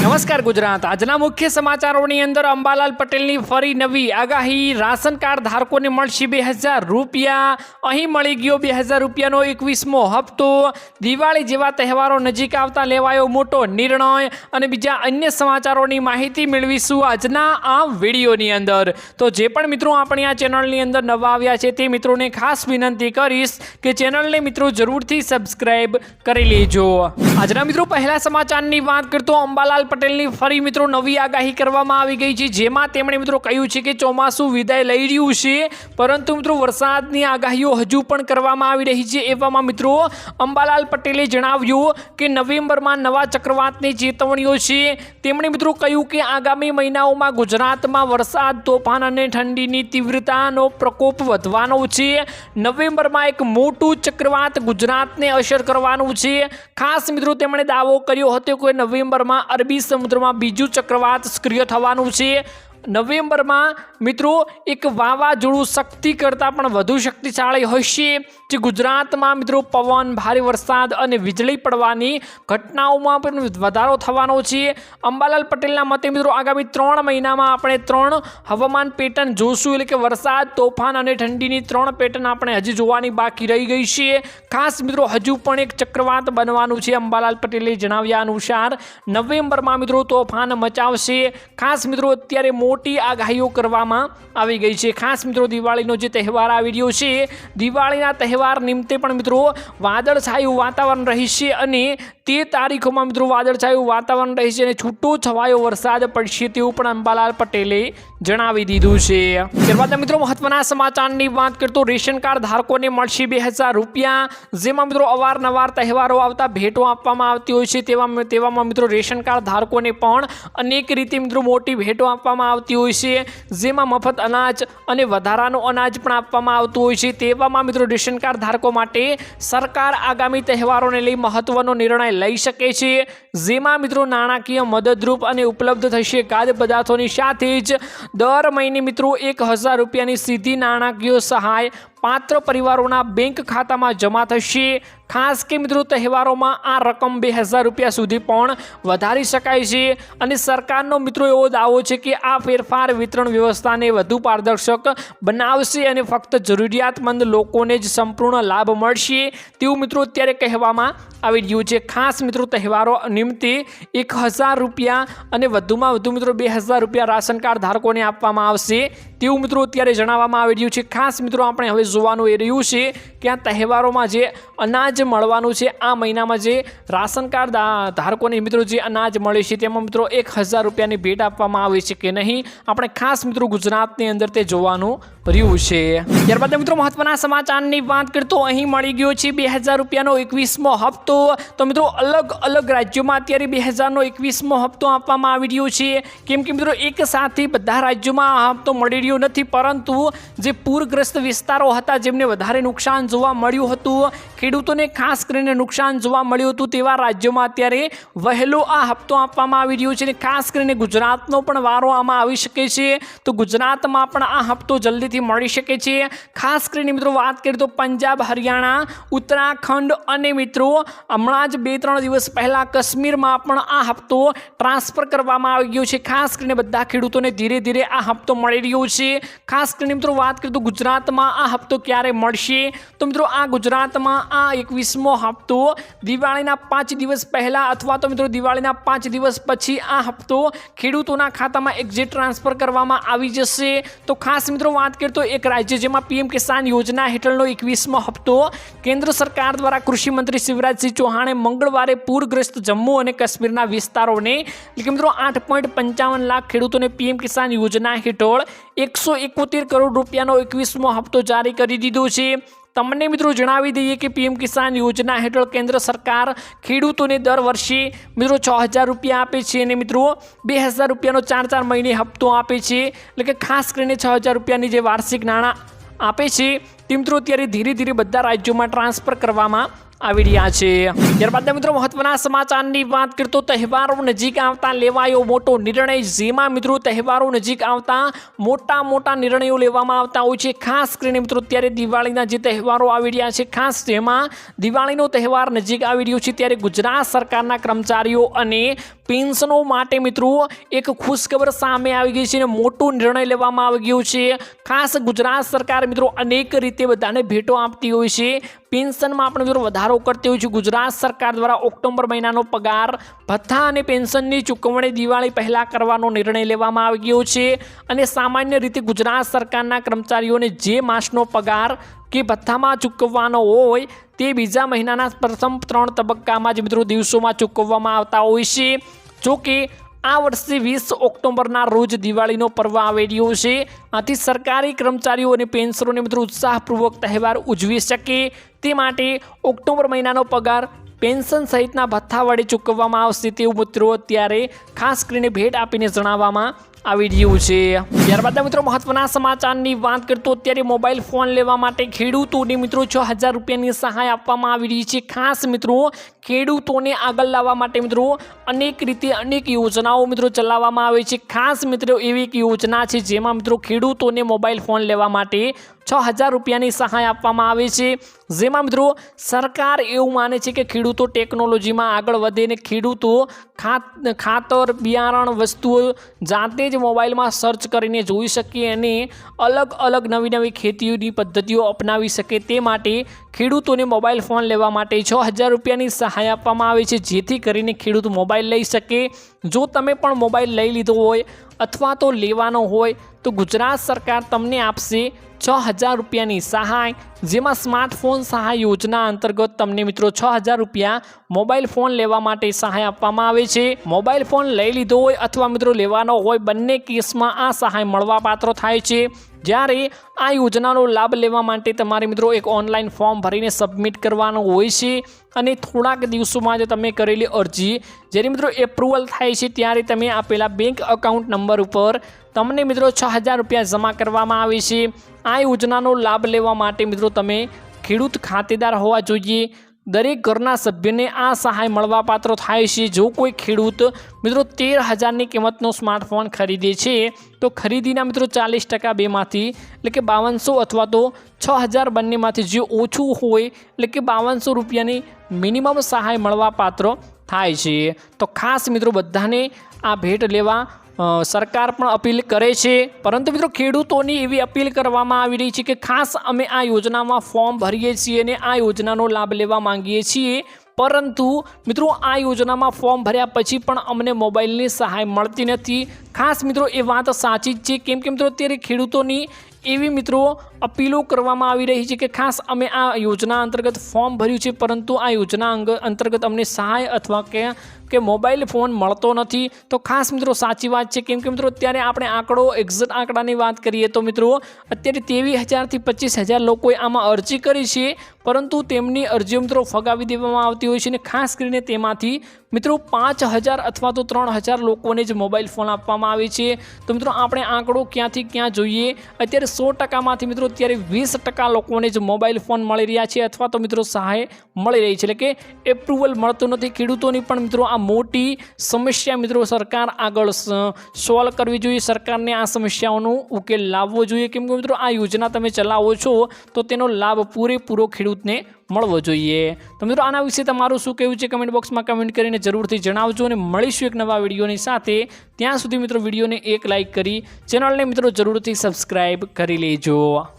નમસ્કાર ગુજરાત। આજના મુખ્ય સમાચારોની અંદર અંબાલાલ પટેલની ફરી નવી આગાહી। રાશન કાર્ડ ધારકોને મળશે 2000 રૂપિયા। અહીં મળી ગયો 2000 રૂપિયાનો 21મો હપ્તો। દિવાળી જેવા તહેવારો નજીક આવતા લેવાયો મોટો નિર્ણય અને બીજા અન્ય સમાચારોની માહિતી મેળવીશું આજના આ વિડીયોની અંદર। તો જે પણ મિત્રો આપણી આ ચેનલની અંદર નવા આવ્યા છે તે મિત્રોને ખાસ વિનંતી કરીશ કે ચેનલને મિત્રો જરૂરથી સબસ્ક્રાઇબ કરી લેજો। આજના મિત્રો પહેલા સમાચારની વાત કરતો અંબાલાલ પટેલની ફરી મિત્રો નવી આગાહી કરવામાં આવી ગઈ છે, જેમાં તેમણે મિત્રો કહ્યું છે કે ચોમાસું વિદાય લઈ રહ્યું છે, પરંતુ મિત્રો વરસાદની આગાહીઓ હજુ પણ કરવામાં આવી રહી છે। એવામાં મિત્રો અંબાલાલ પટેલે જણાવ્યું કે નવેમ્બરમાં નવા ચક્રવાતની ચેતવણીઓ છે। તેમણે મિત્રો કહ્યું કે આગામી મહિનાઓમાં ગુજરાતમાં વરસાદ, તોફાન અને ઠંડીની તીવ્રતાનો પ્રકોપ વધવાનો છે। નવેમ્બરમાં એક મોટું ચક્રવાત ગુજરાતને અસર કરવાનું છે। ખાસ મિત્રો તેમણે દાવો કર્યો હતો કે નવેમ્બરમાં અરબી સમુદ્રમાં બીજું ચક્રવાત સક્રિય થવાનું છે। નવેમ્બરમાં મિત્રો એક વાવાઝોડું શક્તિ કરતાં પણ વધુ શક્તિશાળી હશે, જે ગુજરાતમાં મિત્રો પવન, ભારે વરસાદ અને વીજળી પડવાની ઘટનાઓમાં પણ વધારો થવાનો છે। અંબાલાલ પટેલના મતે મિત્રો આગામી 3 મહિનામાં આપણે 3 હવામાન પેટર્ન જોશું, એટલે કે વરસાદ, તોફાન અને ઠંડીની 3 પેટર્ન આપણે હજી જોવાની બાકી રહી ગઈ છે। ખાસ મિત્રો હજુ પણ એક ચક્રવાત બનવાનું છે। અંબાલાલ પટેલે જણાવ્યા અનુસાર નવેમ્બરમાં મિત્રો તોફાન મચાવશે। ખાસ મિત્રો અત્યારે મોટી આગાહીઓ કરવામાં આવી ગઈ છે। ખાસ મિત્રો દિવાળીનો જે તહેવાર આવી રહ્યો છે, દિવાળીના તહેવાર નિમિત્તે પણ મિત્રો વાદળછાયું વાતાવરણ રહેશે અને તે તારીખોમાં મિત્રો વાદળછાયું વાતાવરણ રહેશે અને છૂટો છવાયો વરસાદ પડશે તેવું પણ અંબાલાલ પટેલે જણાવી દીધું છે। ત્યારબાદ મિત્રો મહત્વના સમાચારની વાત કરતો રેશન કાર્ડ ધારકોને મળશે 2000 રૂપિયા। જેમાં મિત્રો અવારનવાર તહેવારો આવતા ભેટો આપવામાં આવતી હોય છે, તેવામાં મિત્રો રેશન કાર્ડ ધારકોને પણ અનેક રીતે મિત્રો મોટી ભેટો આપવામાં આવતી હોય છે, જેમાં મફત અનાજ અને વધારાનું અનાજ પણ આપવામાં આવતું હોય છે। તેવામાં મિત્રો રેશન કાર્ડ ધારકો માટે સરકાર આગામી તહેવારોને લઈ મહત્વનો નિર્ણય લઈ શકે છે, જેમાં મિત્રો નાણાકીય મદદરૂપ અને ઉપલબ્ધ થશે ખાદ્ય પદાર્થોની સાથે જ દર મહિને મિત્રો 1000 રૂપિયાની સીધી નાણાકીય સહાય પાત્ર પરિવારોના બેંક ખાતામાં જમા થશે। ખાસ કે મિત્રો તહેવારોમાં આ રકમ 2000 રૂપિયા સુધી પણ વધારી શકાય છે અને સરકારનો મિત્રો એવો દાવો છે કે આ ફેરફાર વિતરણ વ્યવસ્થાને વધુ પારદર્શક બનાવશે અને ફક્ત જરૂરિયાતમંદ લોકોને જ સંપૂર્ણ લાભ મળશે તેવું મિત્રો અત્યારે કહેવામાં આવી રહ્યું છે। ખાસ મિત્રો તહેવારો નિમિત્તે 1000 રૂપિયા અને વધુમાં વધુ મિત્રો 2000 રૂપિયા રાશન કાર્ડ ધારકોને આપવામાં આવશે તેવું મિત્રો અત્યારે જણાવવામાં આવી રહ્યું છે। ખાસ મિત્રો આપણે હવે જોવાનું એ રહ્યું છે કે આ તહેવારોમાં જે અનાજ મળવાનું છે, આ મહિનામાં જે રાશન કાર્ડ ધારકોને મિત્રો જે અનાજ મળે છે તેમાં મિત્રો 1000 રૂપિયાની ભેટ આપવામાં આવે છે કે નહીં, આપણે ખાસ મિત્રો ગુજરાતની અંદર તે જોવાનું રહ્યું છે। ત્યારબાદ મિત્રો મહત્વના સમાચારની વાત કરતો અહીં મળી ગયો છે 2000 રૂપિયાનો 21મો હપ્તો। તો મિત્રો અલગ અલગ રાજ્યોમાં અત્યારે 2000નો 21મો હપ્તો આપવામાં આવી રહ્યો છે, કેમ કે મિત્રો એક સાથે બધા રાજ્યોમાં આ હપ્તો મળી રહ્યો નથી, પરંતુ જે પૂરગ્રસ્ત વિસ્તારો હતા જેમને વધારે નુકસાન જોવા મળ્યું હતું, ખેડૂતોને ખાસ કરીને નુકસાન જોવા મળ્યું હતું, તેવા રાજ્યોમાં અત્યારે વહેલો આ હપ્તો આપવામાં આવી રહ્યો છે અને ખાસ કરીને ગુજરાતનો પણ વારો આમાં આવી શકે છે। તો ગુજરાતમાં પણ આ હપ્તો જલ્દીથી મળી શકે છે। ખાસ કરીને મિત્રો વાત કરીએ તો પંજાબ, હરિયાણા, ઉત્તરાખંડ અને મિત્રો હમણાં જ 2-3 દિવસ પહેલા કાશ્મીરમાં પણ આ હપ્તો ટ્રાન્સફર કરવામાં આવી ગયો છે। ખાસ કરીને બધા ખેડૂતોને ધીરે ધીરે આ હપ્તો મળી રહ્યો છે। ખાસ કરીને મિત્રો વાત કરીએ તો ગુજરાતમાં આ હપ્તો ક્યારે મળશે, તો મિત્રો આ ગુજરાતમાં આ 21મો હપ્તો દિવાળીના 5 દિવસ પહેલા અથવા તો મિત્રો દિવાળીના 5 દિવસ પછી આ હપ્તો ખેડૂતોના ખાતામાં એક્ઝેટ ટ્રાન્સફર કરવામાં આવી જશે। તો ખાસ મિત્રો વાત કરીએ તો એક રાજ્ય જેમાં પીએમ કિસાન યોજના હેઠળનો 21મો હપ્તો કેન્દ્ર સરકાર દ્વારા કૃષિ મંત્રી શિવરાજસિંહ ચૌહાણે મંગળવારે પૂરગ્રસ્ત જમ્મુ અને કાશ્મીરના વિસ્તારોને એટલે કે મિત્રો 8.55 લાખ ખેડૂતોને પીએમ કિસાન યોજના હેઠળ 171 કરોડ રૂપિયાનો 21મો હપ્તો જારી કરી દીધો છે। તમને મિત્રો જણાવી દઈએ કે પીએમ કિસાન યોજના હેઠળ કેન્દ્ર સરકાર ખેડૂતોને દર વર્ષે મિત્રો 6000 રૂપિયા આપે છે અને મિત્રો 2000 રૂપિયાનો 4 મહિને હપ્તો આપે છે, એટલે કે ખાસ કરીને 6000 રૂપિયાની જે વાર્ષિક નાણાં આપે છે તે મિત્રો અત્યારે ધીરે ધીરે બધા રાજ્યોમાં ટ્રાન્સફર કરવામાં આવી રહ્યા છે। ત્યારબાદ મિત્રો મહત્વના સમાચારની વાત કરીએ તો તહેવારો નજીક આવતા લેવાયો મોટો નિર્ણય, જેમાં મિત્રો તહેવારો નજીક આવતા મોટા નિર્ણયો લેવામાં આવતા હોય છે। ખાસ કરીને મિત્રો ત્યારે દિવાળીના જે તહેવારો આવી રહ્યા છે, ખાસ જેમાં દિવાળીનો તહેવાર નજીક આવી રહ્યો છે ત્યારે ગુજરાત સરકારના કર્મચારીઓ અને પેન્શનો માટે મિત્રો એક ખુશખબર સામે આવી ગઈ છે અને મોટો નિર્ણય લેવામાં આવી ગયો છે। ખાસ ગુજરાત સરકાર મિત્રો અનેક રીતે બધાને ભેટો આપતી હોય છે, પેન્શનમાં પણ મિત્રો વધારો કરતી હોય છે। ગુજરાત સરકાર દ્વારા ઓક્ટોબર મહિનાનો પગાર ભથ્થા અને પેન્શનની ચૂકવણી દિવાળી પહેલા કરવાનો નિર્ણય લેવામાં આવી ગયો છે અને સામાન્ય રીતે ગુજરાત સરકારના કર્મચારીઓને જે માસનો પગાર કે ભથ્થામાં ચૂકવવાનો હોય તે બીજા મહિનાના પ્રથમ 3 તબક્કામાં જ મિત્રો દિવસોમાં ચૂકવવામાં આવતા હોય છે। જો કે આ વર્ષે 20 ઓક્ટોબરના રોજ દિવાળીનો પર્વ આવી રહ્યો છે, આથી સરકારી કર્મચારીઓ અને પેન્શનરોને મિત્રો ઉત્સાહપૂર્વક તહેવાર ઉજવી શકે તે માટે ઓક્ટોબર મહિનાનો પગાર પેન્શન સહિતના ભથ્થા વડે ચૂકવવામાં આવશે તેવું મિત્રો અત્યારે ખાસ કરીને ભેટ આપીને જણાવવામાં આવી રહ્યું છે। ત્યારબાદ મિત્રો મહત્વના સમાચારની વાત કરીએ તો અત્યારે મોબાઈલ ફોન લેવા માટે ખેડૂતોને મિત્રો 6000 રૂપિયાની સહાય આપવામાં આવી રહી છે। ખાસ મિત્રો ખેડૂતોને આગળ લાવવા માટે મિત્રો અનેક રીતે અનેક યોજનાઓ મિત્રો ચલાવવામાં આવે છે। ખાસ મિત્રો એવી એક યોજના છે જેમાં મિત્રો ખેડૂતોને મોબાઈલ ફોન લેવા માટે 6000 રૂપિયાની સહાય આપવામાં આવે છે, જેમાં મિત્રો સરકાર એવું માને છે કે ખેડૂતો ટેકનોલોજીમાં આગળ વધે ને ખેડૂતો ખાતર બિયારણ વસ્તુઓ જાતે જ મોબાઈલમાં સર્ચ કરીને જોઈ શકે અને અલગ નવી ખેતીઓની પદ્ધતિઓ અપનાવી શકે તે માટે ખેડૂતોને મોબાઈલ ફોન લેવા માટે 6000 રૂપિયાની સહાય આપવામાં આવે છે, જેથી કરીને ખેડૂત મોબાઈલ લઈ શકે। જો તમે પણ મોબાઈલ લઈ લીધો હોય અથવા તો લેવાનો હોય તો ગુજરાત સરકાર તમને આપશે 6000 રૂપિયાની સહાય, જેમાં સ્માર્ટફોન સહાય યોજના અંતર્ગત તમને મિત્રો 6000 રૂપિયા મોબાઈલ ફોન લેવા માટે સહાય આપવામાં આવે છે। મોબાઈલ ફોન લઈ લીધો હોય અથવા મિત્રો લેવાનો હોય, બંને કેસમાં આ સહાય મળવાપાત્ર થાય છે। જ્યારે આ યોજનાનો લાભ લેવા માટે તમારે મિત્રો એક ઓનલાઈન ફોર્મ ભરીને સબમિટ કરવાનું હોય છે અને થોડાક દિવસોમાં જ તમે કરેલી અરજી જ્યારે મિત્રો એપ્રુવલ થાય છે ત્યારે તમે આપેલા બેંક એકાઉન્ટ નંબર ઉપર તમને મિત્રો 6000 રૂપિયા જમા કરવામાં આવે છે। આ યોજનાનો લાભ લેવા માટે મિત્રો તમે ખેડૂત ખાતેદાર હોવા જોઈએ। દરેક ઘરના સભ્યને આ સહાય મળવાપાત્ર થાય છે। જો કોઈ ખેડૂત મિત્રો 13000ની કિંમતનો સ્માર્ટફોન ખરીદે છે તો ખરીદીના મિત્રો 40% બેમાંથી એટલે કે 5200 અથવા તો 6000 બંનેમાંથી જે ઓછું હોય એટલે કે 5200 રૂપિયાની મિનિમમ સહાય મળવાપાત્ર થાય છે। તો ખાસ મિત્રો બધાને આ ભેટ લેવા સરકાર પણ અપીલ કરે છે, પરંતુ મિત્રો ખેડૂતોની એવી અપીલ કરવામાં આવી રહી છે કે ખાસ અમે આ યોજનામાં ફોર્મ ભરીએ છીએ અને આ યોજનાનો લાભ લેવા માંગીએ છીએ, પરંતુ મિત્રો આ યોજનામાં ફોર્મ ભર્યા પછી પણ અમને મોબાઈલની સહાય મળતી નથી। ખાસ મિત્રો એ વાત સાચી જ છે, કેમ કે મિત્રો અત્યારે ખેડૂતોની એવી મિત્રો અપીલો કરવામાં આવી રહી છે કે ખાસ અમે આ યોજના અંતર્ગત ફોર્મ ભર્યું છે, પરંતુ આ યોજના અંતર્ગત અમને સહાય અથવા કે મોબાઈલ ફોન મળતો નથી। તો ખાસ મિત્રો સાચી વાત છે, કેમ કે મિત્રો અત્યારે આપણે એક્ઝેક્ટ આંકડાની વાત કરીએ તો મિત્રો અત્યારે 23000 થી 25000 લોકોએ આમાં અરજી કરી છે, પરંતુ તેમની અરજીઓ મિત્રો ફગાવી દેવામાં આવતી હોય છે અને ખાસ કરીને તેમાંથી મિત્રો 5000 અથવા તો 3000 લોકોને જ મોબાઈલ ફોન આપવામાં આવે છે। તો મિત્રો આપણે આંકડો ક્યાંથી ક્યાં જોઈએ, અત્યારે 100%માંથી મિત્રો અત્યારે 20% લોકોને જ મોબાઈલ ફોન મળી રહ્યા છે અથવા તો મિત્રો સહાય મળી રહી છે, એટલે કે એપ્રુવલ મળતું નથી ખેડૂતોની। પણ મિત્રો આ મોટી સમસ્યા મિત્રો સરકાર આગળ સોલ્વ કરવી જોઈએ, સરકારને આ સમસ્યાઓનો ઉકેલ લાવવો જોઈએ, કેમ કે મિત્રો આ યોજના તમે ચલાવો છો તો તેનો લાભ પૂરેપૂરો ખેડૂતને મળવો જોઈએ। તો મિત્રો આના વિશે તમારું શું કહેવું છે કમેન્ટ બોક્સમાં કમેન્ટ કરીને જરૂરથી જણાવજો અને મળીશું એક નવા વિડીયોની સાથે। ત્યાં સુધી મિત્રો વિડીયોને એક લાઇક કરી ચેનલને મિત્રો જરૂરથી સબસ્ક્રાઈબ કરી લેજો।